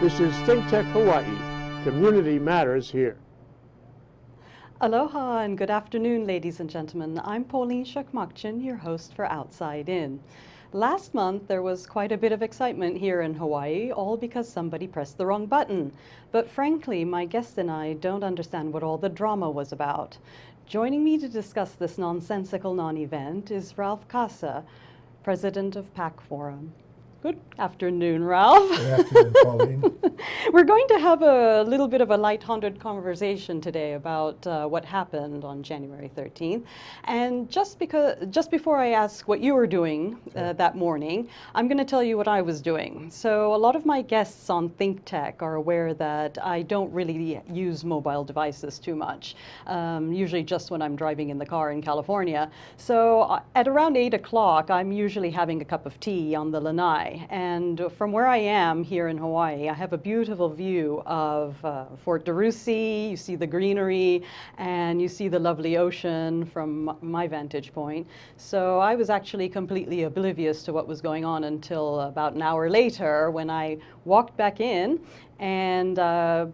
This is ThinkTech Hawaii. Community matters here. Aloha and good afternoon, ladies and gentlemen. I'm Pauline Shakmakchin, your host for Outside In. Last month, there was quite a bit of excitement here in Hawaii, all because somebody pressed the wrong button. But frankly, my guest and I don't understand what all the drama was about. Joining me to discuss this nonsensical non-event is Ralph Casa, president of PAC Forum. Good afternoon, Ralph. Good afternoon, Pauline. We're going to have a little bit of a light-hearted conversation today about what happened on January 13th. And just before I ask what you were doing that morning, I'm going to tell you what I was doing. So a lot of my guests on ThinkTech are aware that I don't really use mobile devices too much, usually just when I'm driving in the car in California. So at around 8 o'clock, I'm usually having a cup of tea on the lanai. And from where I am here in Hawaii, I have a beautiful view of Fort DeRussy. You see the greenery and you see the lovely ocean from my vantage point. So I was actually completely oblivious to what was going on until about an hour later when I walked back in and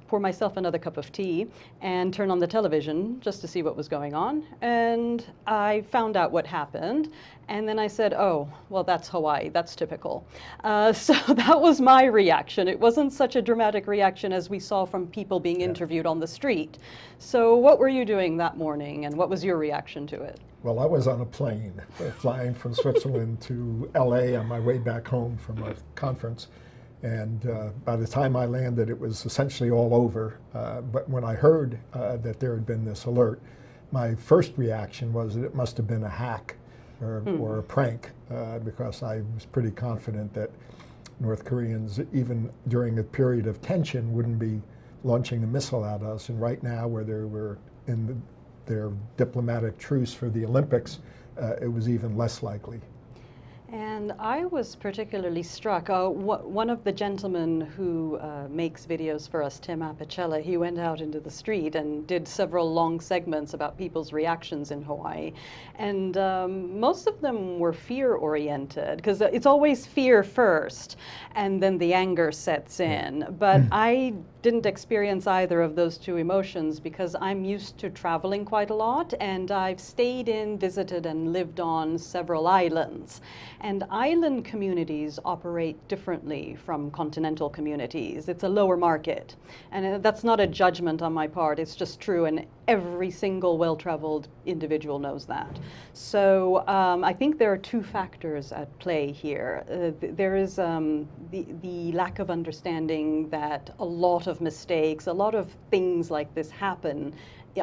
pour myself another cup of tea and turn on the television just to see what was going on. And I found out what happened. And then I said, oh, well, that's Hawaii. That's typical. So that was my reaction. It wasn't such a dramatic reaction as we saw from people being interviewed on the street. So what were you doing that morning, and what was your reaction to it? Well, I was on a plane flying from Switzerland to LA on my way back home from a conference. And by the time I landed, it was essentially all over. But when I heard that there had been this alert, my first reaction was that it must have been a hack or a prank, because I was pretty confident that North Koreans, even during a period of tension, wouldn't be launching a missile at us. And right now, where they were in their diplomatic truce for the Olympics, it was even less likely. And I was particularly struck. One of the gentlemen who makes videos for us, Tim Apicella, he went out into the street and did several long segments about people's reactions in Hawaii. And most of them were fear-oriented, because it's always fear first, and then the anger sets in. But I didn't experience either of those two emotions because I'm used to traveling quite a lot, and I've stayed in, visited, and lived on several islands. And island communities operate differently from continental communities. It's a lower market. And that's not a judgment on my part, it's just true, and every single well-traveled individual knows that. So I think there are two factors at play here. There is the lack of understanding that a lot of mistakes, a lot of things like this happen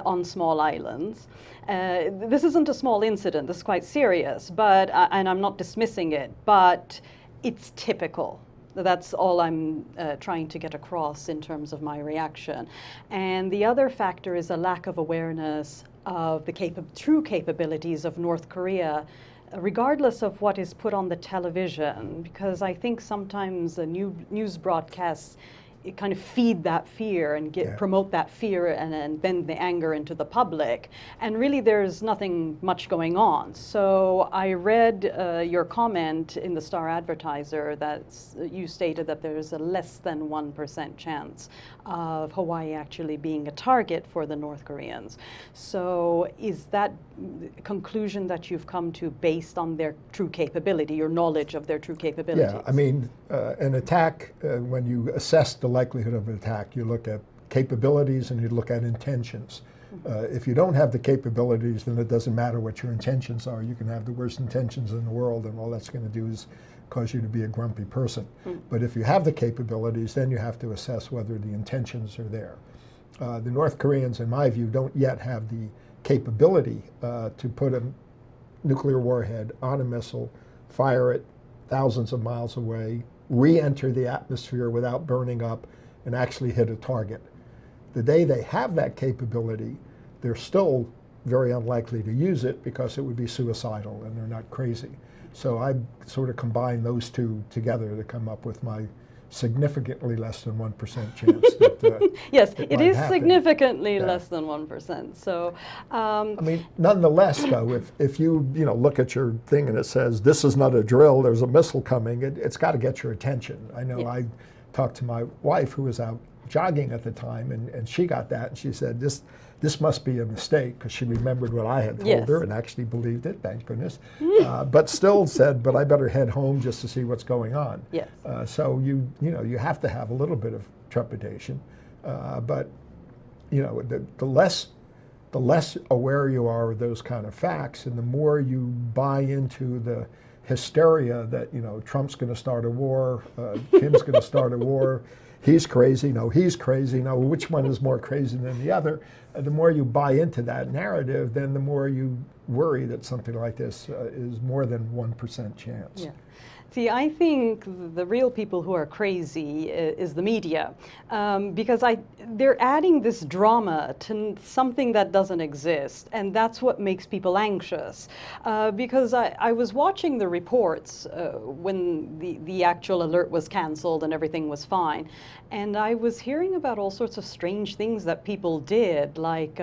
on small islands. This isn't a small incident, this is quite serious, but, and I'm not dismissing it, but it's typical. That's all I'm trying to get across in terms of my reaction. And the other factor is a lack of awareness of the true capabilities of North Korea, regardless of what is put on the television, because I think sometimes the news broadcasts kind of feed that fear and promote that fear and then the anger into the public. And really there's nothing much going on. So I read your comment in the Star Advertiser that you stated that there's a less than 1% chance of Hawaii actually being a target for the North Koreans. So is that conclusion that you've come to based on their true capability, your knowledge of their true capabilities? Yeah, I mean, an attack, when you assess the likelihood of an attack, you look at capabilities and you look at intentions. If you don't have the capabilities, then it doesn't matter what your intentions are. You can have the worst intentions in the world, and all that's going to do is cause you to be a grumpy person. But if you have the capabilities, then you have to assess whether the intentions are there. The North Koreans, in my view, don't yet have the capability to put a nuclear warhead on a missile, fire it thousands of miles away, re-enter the atmosphere without burning up, and actually hit a target. The day they have that capability, they're still very unlikely to use it because it would be suicidal, and they're not crazy. So I sort of combine those two together to come up with my significantly less than 1% chance that yes, it it might is happen. significantly less than 1%. So, I mean, nonetheless, though, if you look at your thing and it says this is not a drill, there's a missile coming, it's got to get your attention. I know I talked to my wife, who was out jogging at the time, and she got that, and she said, this must be a mistake, because she remembered what I had told Yes. her and actually believed it, thank goodness. But still said, but I better head home just to see what's going on. Yes. So you have to have a little bit of trepidation, but the less aware you are of those kind of facts, and the more you buy into the hysteria that Trump's going to start a war, Kim's going to start a war, he's crazy, no, he's crazy, no, which one is more crazy than the other? The more you buy into that narrative, then the more you worry that something like this is more than 1% chance. Yeah. See, I think the real people who are crazy is the media, because they're adding this drama to something that doesn't exist, and that's what makes people anxious. Because I was watching the reports when the actual alert was canceled and everything was fine, and I was hearing about all sorts of strange things that people did, like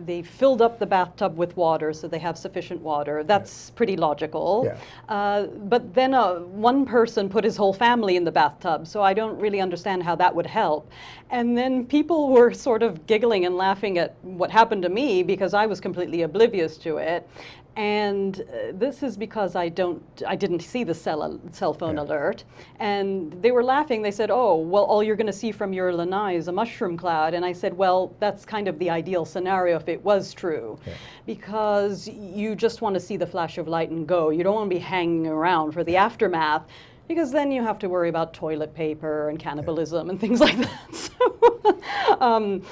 they filled up the bathtub with water so they have sufficient water. That's pretty logical. Yeah. But then one person put his whole family in the bathtub, so I don't really understand how that would help. And then people were sort of giggling and laughing at what happened to me because I was completely oblivious to it. And this is because I didn't see the cell phone alert. And they were laughing. They said, oh, well, all you're going to see from your lanai is a mushroom cloud. And I said, well, that's kind of the ideal scenario if it was true. Yeah. Because you just want to see the flash of light and go. You don't want to be hanging around for the aftermath, because then you have to worry about toilet paper and cannibalism and things like that. So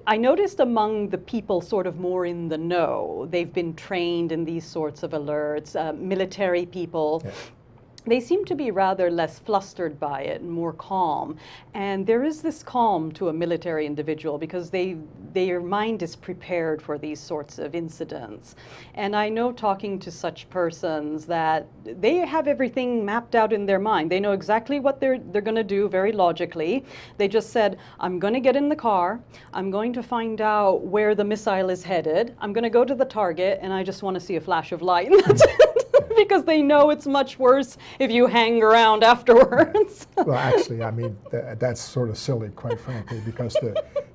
I noticed among the people sort of more in the know, they've been trained in these sorts of alerts, military people. Yeah. They seem to be rather less flustered by it and more calm. And there is this calm to a military individual because their mind is prepared for these sorts of incidents. And I know, talking to such persons, that they have everything mapped out in their mind. They know exactly what they're going to do very logically. They just said, I'm going to get in the car, I'm going to find out where the missile is headed, I'm going to go to the target, and I just want to see a flash of light. And that's it. Because they know it's much worse if you hang around afterwards. Well, actually, I mean, that's sort of silly, quite frankly, because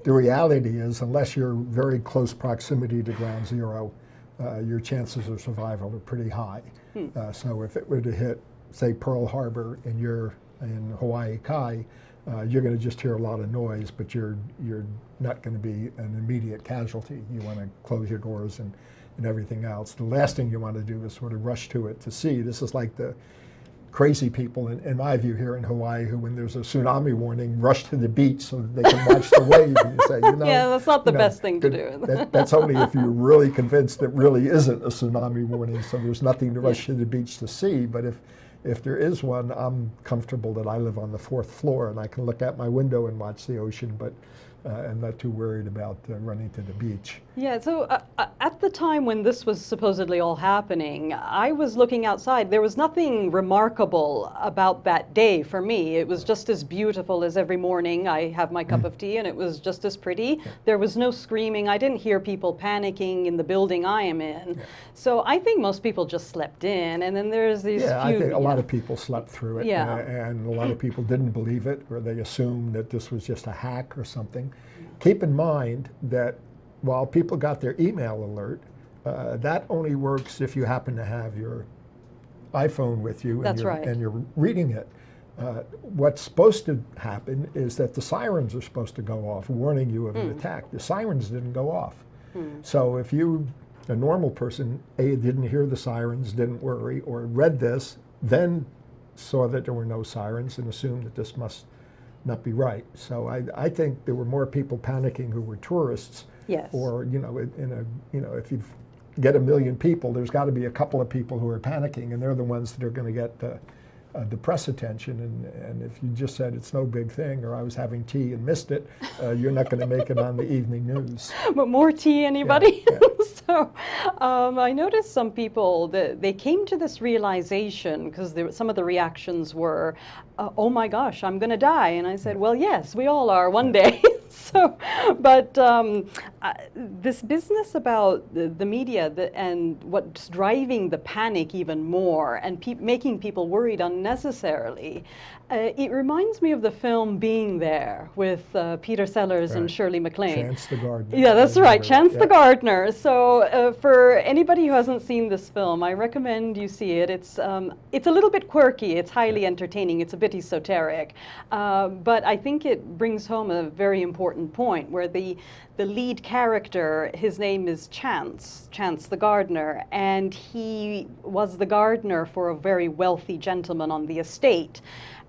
the reality is, unless you're very close proximity to ground zero, your chances of survival are pretty high. So if it were to hit, say, Pearl Harbor and you're in Hawaii Kai, you're going to just hear a lot of noise, but you're not going to be an immediate casualty. You want to close your doors and everything else. The last thing you want to do is sort of rush to it to see. This is like the crazy people, in my view, here in Hawaii, who, when there's a tsunami warning, rush to the beach so that they can watch the wave. And you say, yeah, that's not the best thing to do. That's only if you're really convinced it really isn't a tsunami warning, so there's nothing to rush to the beach to see. But if there is one, I'm comfortable that I live on the 4th floor and I can look out my window and watch the ocean, but I'm not too worried about running to the beach. Yeah, so at the time when this was supposedly all happening, I was looking outside. There was nothing remarkable about that day for me. It was just as beautiful as every morning. I have my cup of tea and it was just as pretty. There was no screaming. I didn't hear people panicking in the building I am in. So I think most people just slept in, and then there's these few... I think a lot of people slept through it, yeah. And a lot of people didn't believe it, or they assumed that this was just a hack or something. Keep in mind that while people got their email alert, that only works if you happen to have your iPhone with you and, and you're reading it. What's supposed to happen is that the sirens are supposed to go off, warning you of an attack. The sirens didn't go off. So if you, a normal person, didn't hear the sirens, didn't worry, or read this, then saw that there were no sirens and assumed that this must not be right. So I think there were more people panicking who were tourists. Yes. Or if you get 1 million people, there's got to be a couple of people who are panicking, and they're the ones that are going to get the press attention. And if you just said it's no big thing, or I was having tea and missed it, you're not going to make it on the evening news. But more tea, anybody? Yeah, yeah. So I noticed some people, they came to this realization, because some of the reactions were, oh my gosh, I'm going to die. And I said, well, yes, we all are one day. So, but this business about the media and what's driving the panic even more and making people worried unnecessarily, it reminds me of the film Being There with Peter Sellers and Right. Shirley MacLaine. Chance the Gardener. Yeah, that's I right, remember Chance it. the Yeah. Gardener. So for anybody who hasn't seen this film, I recommend you see it. It's a little bit quirky, it's highly entertaining, it's a bit esoteric, but I think it brings home a very important point where the lead character, his name is Chance the Gardener, and he was the gardener for a very wealthy gentleman on the estate.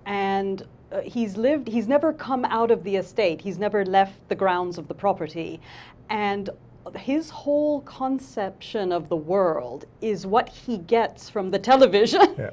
And he's never come out of the estate, he's never left the grounds of the property. And his whole conception of the world is what he gets from the television. Yeah.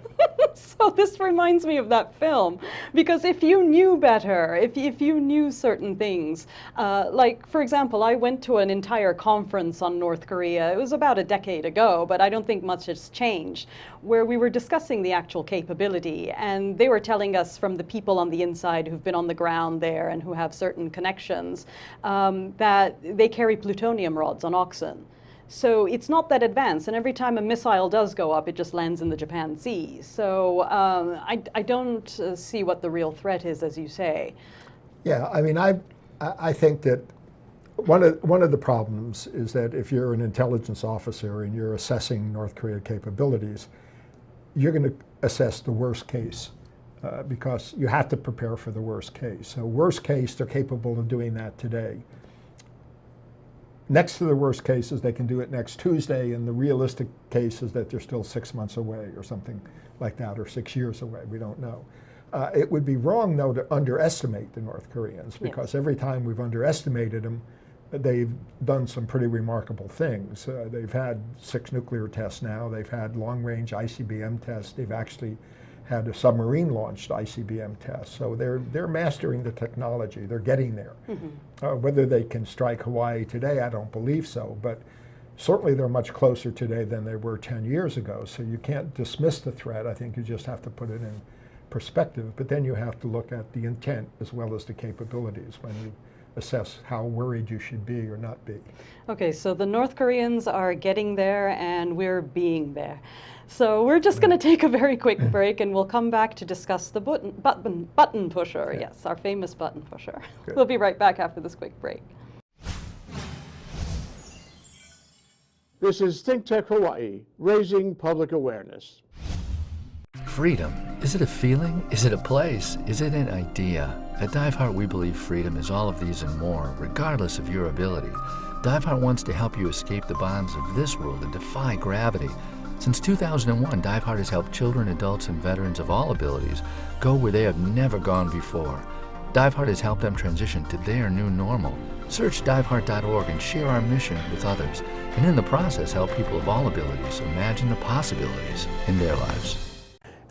So this reminds me of that film, because if you knew better, if you knew certain things, like for example, I went to an entire conference on North Korea. It was about a decade ago, but I don't think much has changed, where we were discussing the actual capability, and they were telling us from the people on the inside who've been on the ground there and who have certain connections, that they carry plutonium rods on oxen. So it's not that advanced, and every time a missile does go up, it just lands in the Japan Sea. So I don't see what the real threat is, as you say. Yeah, I mean, I think that one of the problems is that if you're an intelligence officer and you're assessing North Korea capabilities, you're going to assess the worst case because you have to prepare for the worst case. So worst case, they're capable of doing that today. Next to the worst cases, they can do it next Tuesday, and the realistic case is that they're still 6 months away or something like that, or 6 years away, we don't know. It would be wrong, though, to underestimate the North Koreans, because every time we've underestimated them, they've done some pretty remarkable things. They've had 6 nuclear tests now, they've had long-range ICBM tests, they've actually had a submarine-launched ICBM test. So they're mastering the technology. They're getting there. Mm-hmm. Whether they can strike Hawaii today, I don't believe so. But certainly they're much closer today than they were 10 years ago. So you can't dismiss the threat. I think you just have to put it in perspective. But then you have to look at the intent as well as the capabilities when you assess how worried you should be or not be. Okay, so the North Koreans are getting there and we're being there. So we're just going to take a very quick break, and we'll come back to discuss the button pusher. Yeah. Yes, our famous button pusher. Good. We'll be right back after this quick break. This is Think Tech Hawaii, raising public awareness. Freedom. Is it a feeling? Is it a place? Is it an idea? At DiveHeart, we believe freedom is all of these and more, regardless of your ability. DiveHeart wants to help you escape the bonds of this world and defy gravity. Since 2001, DiveHeart has helped children, adults, and veterans of all abilities go where they have never gone before. DiveHeart has helped them transition to their new normal. Search diveheart.org and share our mission with others, and in the process help people of all abilities imagine the possibilities in their lives.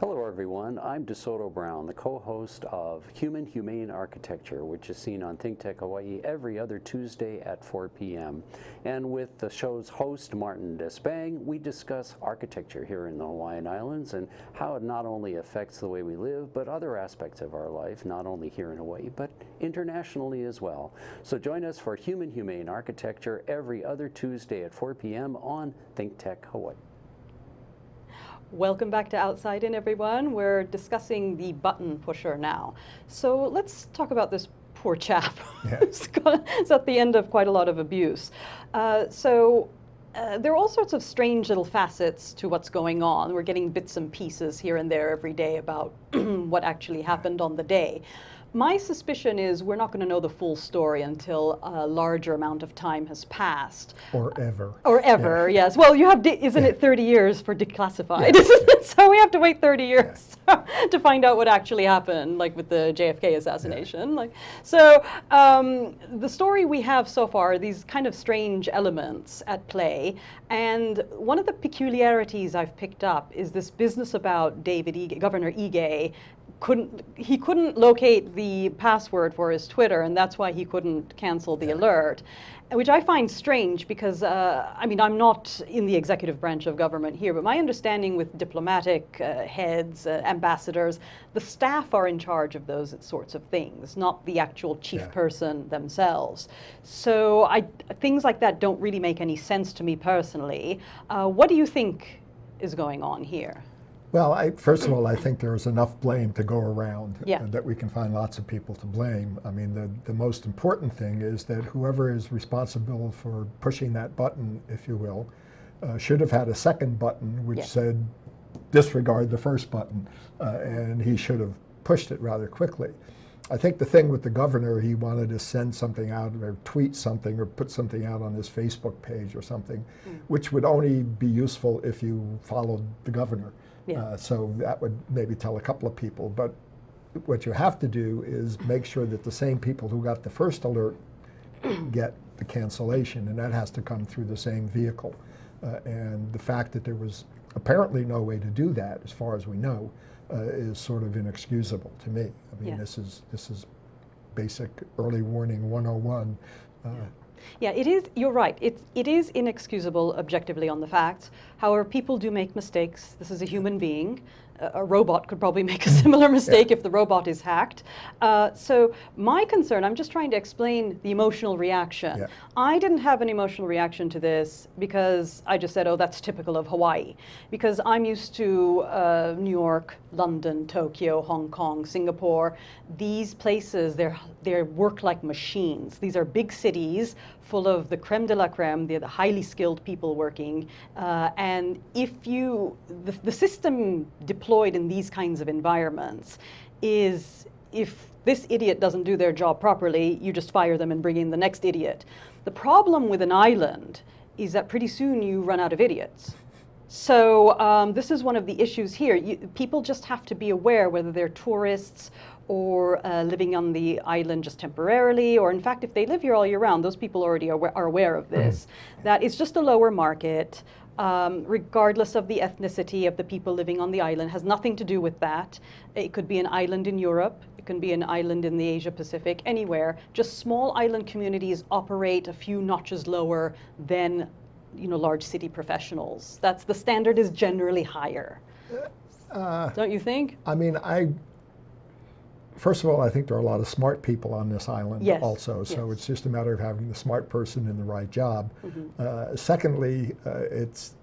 Hello everyone, I'm DeSoto Brown, the co-host of Human Humane Architecture, which is seen on Think Tech Hawaii every other Tuesday at 4 p.m. And with the show's host, Martin Despang, we discuss architecture here in the Hawaiian Islands and how it not only affects the way we live, but other aspects of our life, not only here in Hawaii, but internationally as well. So join us for Human Humane Architecture every other Tuesday at 4 p.m. on Think Tech Hawaii. Welcome back to Outside In, everyone. We're discussing the button pusher now. So let's talk about this poor chap. Yeah. It's at the end of quite a lot of abuse. There are all sorts of strange little facets to what's going on. We're getting bits and pieces here and there every day about what actually happened on the day. My suspicion is we're not going to know the full story until a larger amount of time has passed. Or ever. Or ever, Yeah. yes. Well, you have, isn't it 30 years for declassified? Yeah. Isn't it? So we have to wait 30 years to find out what actually happened, like with the JFK assassination. The story we have so far are these kind of strange elements at play. And one of the peculiarities I've picked up is this business about Governor Ige couldn't locate the password for his Twitter, and that's why he couldn't cancel the alert, which I find strange because, I mean, I'm not in the executive branch of government here, but my understanding with diplomatic heads, ambassadors, the staff are in charge of those sorts of things, not the actual chief person themselves. So things like that don't really make any sense to me personally. What do you think is going on here? Well, first of all, I think there's enough blame to go around that we can find lots of people to blame. I mean, the most important thing is that whoever is responsible for pushing that button, if you will, should have had a second button which said disregard the first button, and he should have pushed it rather quickly. I think the thing with the governor, he wanted to send something out or tweet something or put something out on his Facebook page or something, which would only be useful if you followed the governor. So that would maybe tell a couple of people. But what you have to do is make sure that the same people who got the first alert get the cancellation, and that has to come through the same vehicle. And the fact that there was apparently no way to do that, as far as we know, is sort of inexcusable to me. I mean, this is basic early warning 101. Yeah, it is. You're right. It is inexcusable objectively on the facts. However, people do make mistakes. This is a human being. A robot could probably make a similar mistake if the robot is hacked. So my concern, I'm just trying to explain the emotional reaction. I didn't have an emotional reaction to this because I just said, oh, that's typical of Hawaii. Because I'm used to New York, London, Tokyo, Hong Kong, Singapore. These places, they work like machines. These are big cities full of the creme de la creme, the highly skilled people working. And if the system deployed in these kinds of environments is, if this idiot doesn't do their job properly, you just fire them and bring in the next idiot. The problem with an island is that pretty soon you run out of idiots. So this is one of the issues here. People just have to be aware, whether they're tourists or living on the island just temporarily, or in fact, if they live here all year round, those people already are aware of this, that it's just a lower market, regardless of the ethnicity of the people living on the island, has nothing to do with that. It could be an island in Europe, it can be an island in the Asia Pacific, anywhere. Just small island communities operate a few notches lower than large city professionals. That's the standard is generally higher. Don't you think? I mean, first of all, I think there are a lot of smart people on this island also, so it's just a matter of having the smart person in the right job. Secondly,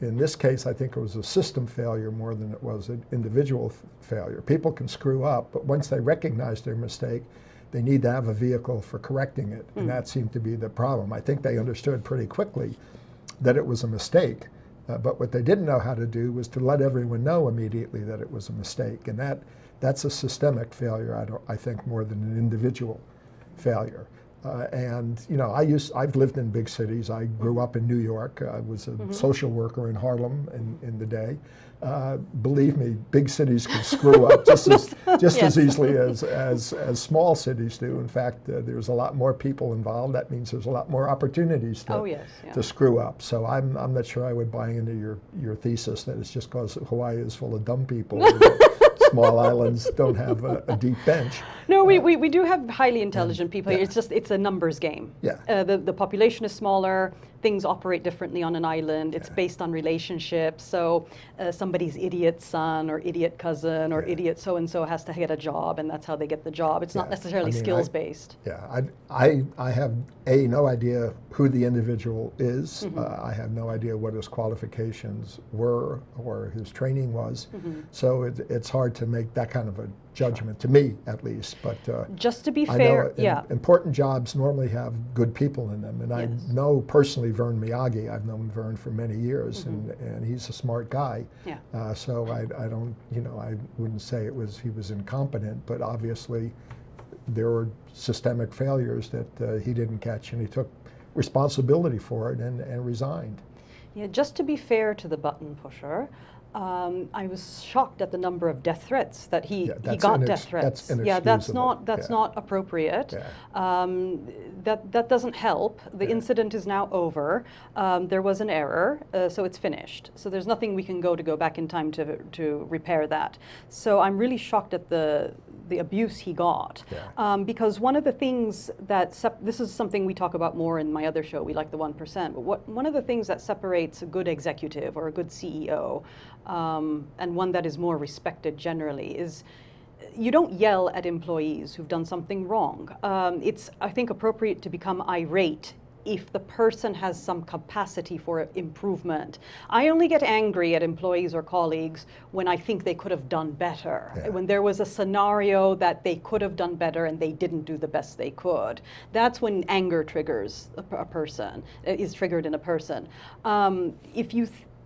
in this case, I think it was a system failure more than it was an individual failure. People can screw up, but once they recognize their mistake, they need to have a vehicle for correcting it, and that seemed to be the problem. I think they understood pretty quickly that it was a mistake, but what they didn't know how to do was to let everyone know immediately that it was a mistake, and that's a systemic failure, I think, more than an individual failure. And I've lived in big cities. I grew up in New York. I was a social worker in Harlem in the day. Believe me, big cities can screw up just as easily as small cities do. In fact, there's a lot more people involved. That means there's a lot more opportunities to screw up. So I'm not sure I would buy into your thesis that it's just because Hawaii is full of dumb people. Small islands don't have a deep bench. No, we do have highly intelligent people here. It's a numbers game. The population is smaller. Things operate differently on an island. It's based on relationships. So somebody's idiot son or idiot cousin or idiot so-and-so has to get a job, and that's how they get the job. It's not necessarily skills-based. I have, no idea who the individual is. I have no idea what his qualifications were or his training was. So it's hard to make that kind of a judgment, to me at least. But just to be fair, important jobs normally have good people in them, and I know personally Vern Miyagi. I've known Vern for many years, and he's a smart guy. So I don't, I wouldn't say he was incompetent, but obviously there were systemic failures that he didn't catch, and he took responsibility for it and resigned. Yeah, just to be fair to the button pusher, I was shocked at the number of death threats that he that's got death threats. that's Yeah, that's inexcusable. not appropriate. Yeah. That doesn't help. The incident is now over. There was an error, so it's finished. So there's nothing we can go back in time to repair that. So I'm really shocked at the abuse he got, because one of the things that this is something we talk about more in my other show, We Like the 1%. But one of the things that separates a good executive or a good CEO and one that is more respected generally is you don't yell at employees who've done something wrong. It's, I think, appropriate to become irate if the person has some capacity for improvement. I only get angry at employees or colleagues when I think they could have done better, when there was a scenario that they could have done better and they didn't do the best they could. That's when anger triggers a person, is triggered in a person.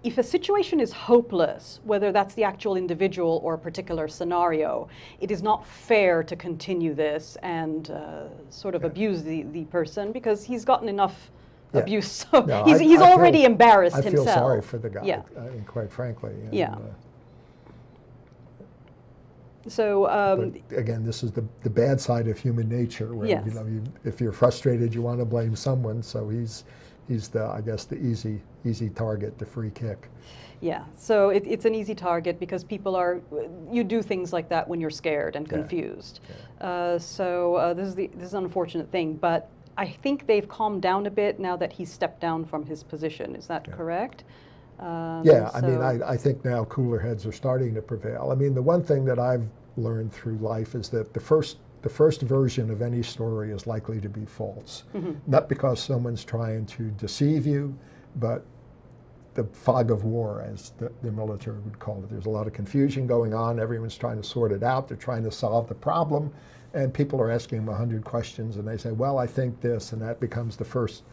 If a situation is hopeless, whether that's the actual individual or a particular scenario, it is not fair to continue this and sort of abuse the person, because he's gotten enough abuse. So No, he's I already feel, embarrassed I feel himself. sorry for the guy, Yeah. quite frankly. And, Yeah. So but again, this is the bad side of human nature, where Yes. if you're frustrated, you want to blame someone. So he's the, I guess, the easy target, the free kick. yeah, so it's an easy target because you do things like that when you're scared and confused. So this is an unfortunate thing, but I think they've calmed down a bit now that he's stepped down from his position. Is that correct? Yeah, I mean, I think now cooler heads are starting to prevail. I mean, the one thing that I've learned through life is that the first version of any story is likely to be false. Not because someone's trying to deceive you, but the fog of war, as the military would call it. There's a lot of confusion going on. Everyone's trying to sort it out. They're trying to solve the problem. And people are asking them 100 questions, and they say, well, I think this, and that becomes the first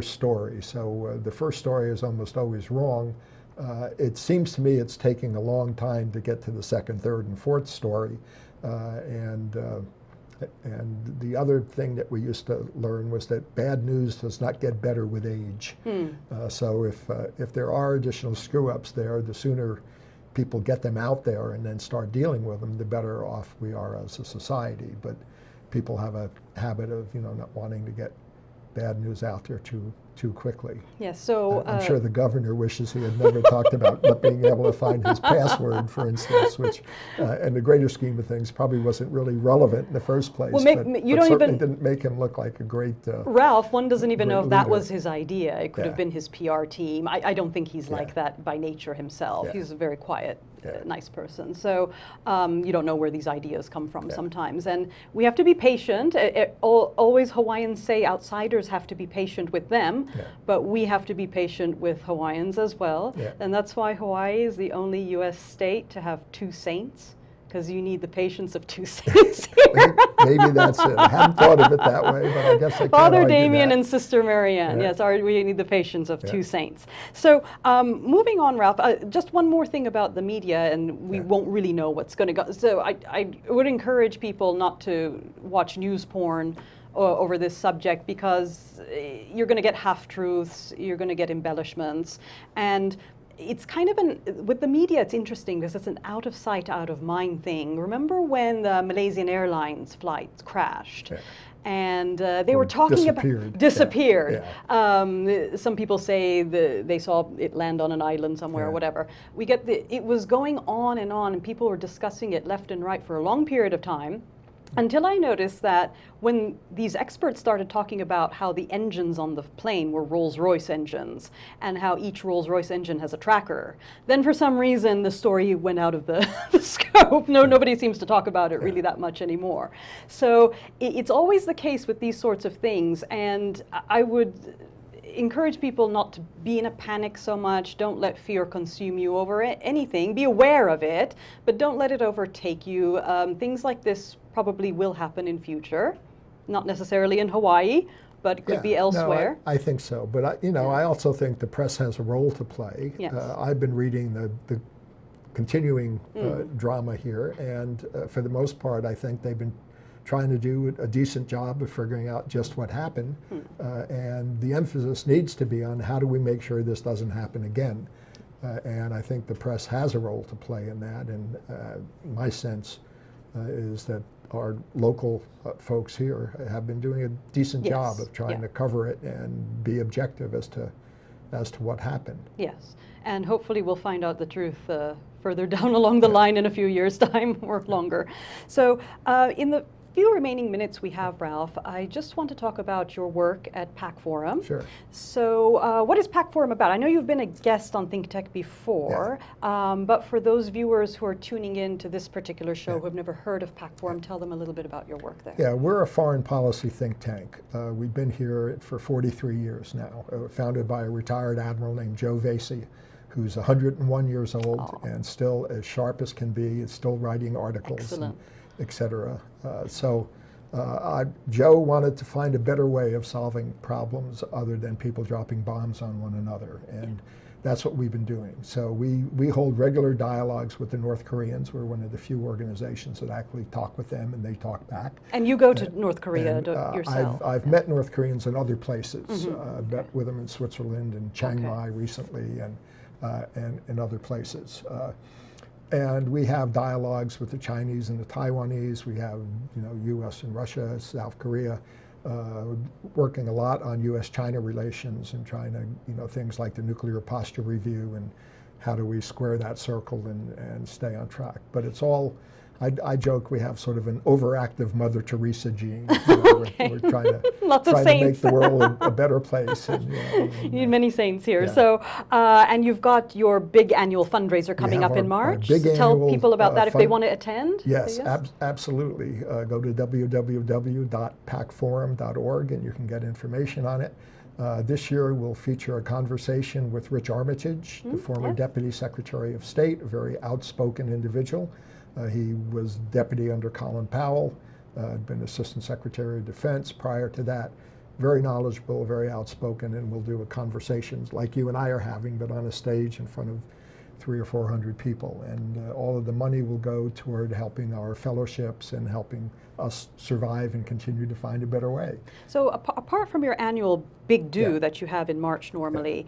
story. So the first story is almost always wrong. It seems to me it's taking a long time to get to the second, third, and fourth story. And the other thing that we used to learn was that bad news does not get better with age. So if there are additional screw-ups there, the sooner people get them out there and then start dealing with them, the better off we are as a society. But people have a habit of not wanting to get bad news out there too quickly. Yeah, so I'm sure the governor wishes he had never talked about not being able to find his password, for instance, which, in the greater scheme of things, probably wasn't really relevant in the first place. Well, but you don't certainly even didn't make him look like a great. Ralph, one doesn't even know if that leader. was his idea. It could have Yeah. been his PR team. I don't think he's like that by nature himself. Yeah. He's a very quiet, Yeah. nice person. So you don't know where these ideas come from sometimes. And we have to be patient. Always Hawaiians say outsiders have to be patient with them, but we have to be patient with Hawaiians as well. Yeah. And that's why Hawaii is the only U.S. state to have 2 saints, because you need the patience of 2 saints here. Maybe that's it. I hadn't thought of it that way, but I guess I can't Father argue Damien that. and Sister Marianne. Yeah. Yes, we need the patience of 2 Yeah. saints. So moving on, Ralph, just one more thing about the media, and we won't really know what's going to go. So I would encourage people not to watch news porn over this subject, because you're going to get half-truths, you're going to get embellishments, and it's kind of with the media, it's interesting because it's an out of sight, out of mind thing. Remember when the Malaysian Airlines flights crashed? Yeah. And they were talking disappeared. about some people say they saw it land on an island somewhere or whatever. It was going on, and people were discussing it left and right for a long period of time, until I noticed that when these experts started talking about how the engines on the plane were Rolls-Royce engines and how each Rolls-Royce engine has a tracker, then for some reason the story went out of the scope. Nobody seems to talk about it really that much anymore. So it's always the case with these sorts of things, and I would encourage people not to be in a panic so much. Don't let fear consume you over anything. Be aware of it, but don't let it overtake you. Things like this probably will happen in future, not necessarily in Hawaii, but it could be elsewhere. No, I think so. But I also think the press has a role to play. Yes. I've been reading the continuing drama here, and for the most part, I think they've been trying to do a decent job of figuring out just what happened. And the emphasis needs to be on how do we make sure this doesn't happen again. And I think the press has a role to play in that. And my sense is that our local folks here have been doing a decent Yes. job of trying Yeah. to cover it and be objective as to what happened. Yes, and hopefully we'll find out the truth further down along the line in a few years' time or longer. So in the few remaining minutes we have, Ralph, I just want to talk about your work at PAC Forum. Sure. So what is PAC Forum about? I know you've been a guest on Think Tech before, but for those viewers who are tuning in to this particular show who have never heard of PAC Forum, tell them a little bit about your work there. Yeah, we're a foreign policy think tank. We've been here for 43 years now, founded by a retired admiral named Joe Vasey, who's 101 years old and still as sharp as can be, is still writing articles, Excellent. et cetera. Joe wanted to find a better way of solving problems other than people dropping bombs on one another. And that's what we've been doing. So we hold regular dialogues with the North Koreans. We're one of the few organizations that actually talk with them and they talk back. And you go to North Korea And, yourself. I've met North Koreans in other places. I've met with them in Switzerland and Chiang Mai recently and in other places. And we have dialogues with the Chinese and the Taiwanese. We have, U.S. and Russia, South Korea, working a lot on U.S.-China relations and trying to, things like the nuclear posture review and how do we square that circle and stay on track. But it's all, I joke we have sort of an overactive Mother Teresa gene. We're trying to, Lots of trying to make saints. the world a better place. And, You need many saints here. Yeah. So, and you've got your big annual fundraiser coming have up in our March. big Tell annual, people about that if they fund- want to attend. Yes, Say absolutely. Go to www.pacforum.org and you can get information on it. This year we'll feature a conversation with Rich Armitage, the former Deputy Secretary of State, a very outspoken individual. He was deputy under Colin Powell, had been Assistant Secretary of Defense prior to that. Very knowledgeable, very outspoken, and we'll do a conversation like you and I are having, but on a stage in front of 300 or 400 people. And all of the money will go toward helping our fellowships and helping us survive and continue to find a better way. So apart from your annual big do Yeah. that you have in March normally,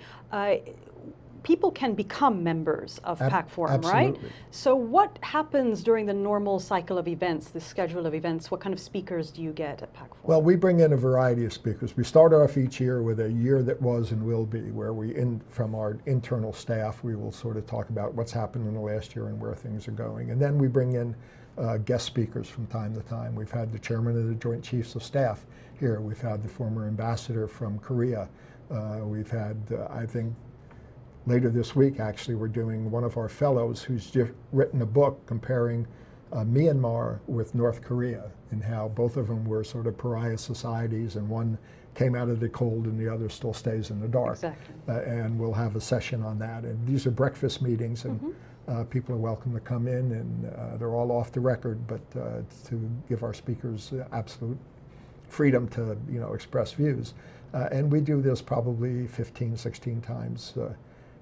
people can become members of PAC Forum, right? Absolutely. So what happens during the normal cycle of events, the schedule of events? What kind of speakers do you get at PAC Forum? Well, we bring in a variety of speakers. We start off each year with a year that was and will be, where from our internal staff, we will sort of talk about what's happened in the last year and where things are going. And then we bring in guest speakers from time to time. We've had the chairman of the Joint Chiefs of Staff here. We've had the former ambassador from Korea. We've had, I think, later this week, actually, we're doing one of our fellows who's just written a book comparing Myanmar with North Korea and how both of them were sort of pariah societies and one came out of the cold and the other still stays in the dark. Exactly. And we'll have a session on that. And these are breakfast meetings and people are welcome to come in and they're all off the record, but to give our speakers absolute freedom to express views. And we do this probably 15, 16 times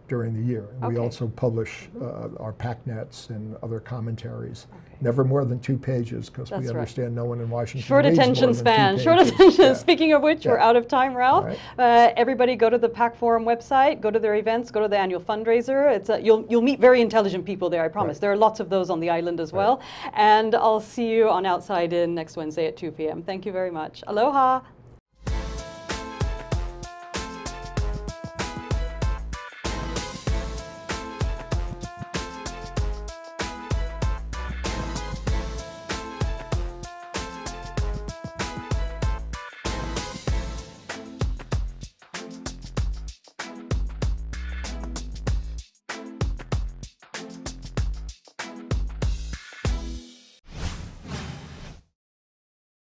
during the year. We Okay. also publish our PACnets and other commentaries. Never more than 2 pages because That's we right. understand no one in Washington Short reads more attention than 2 span. Short pages. attention. Yeah. Speaking of which, we're Yeah. out of time, Ralph. All Everybody go to the PAC Forum website, go to their events, go to the annual fundraiser. It's you'll meet very intelligent people there, I promise. Right. There are lots of those on the island as well. And I'll see you on Outside In next Wednesday at 2 p.m. Thank you very much. Aloha.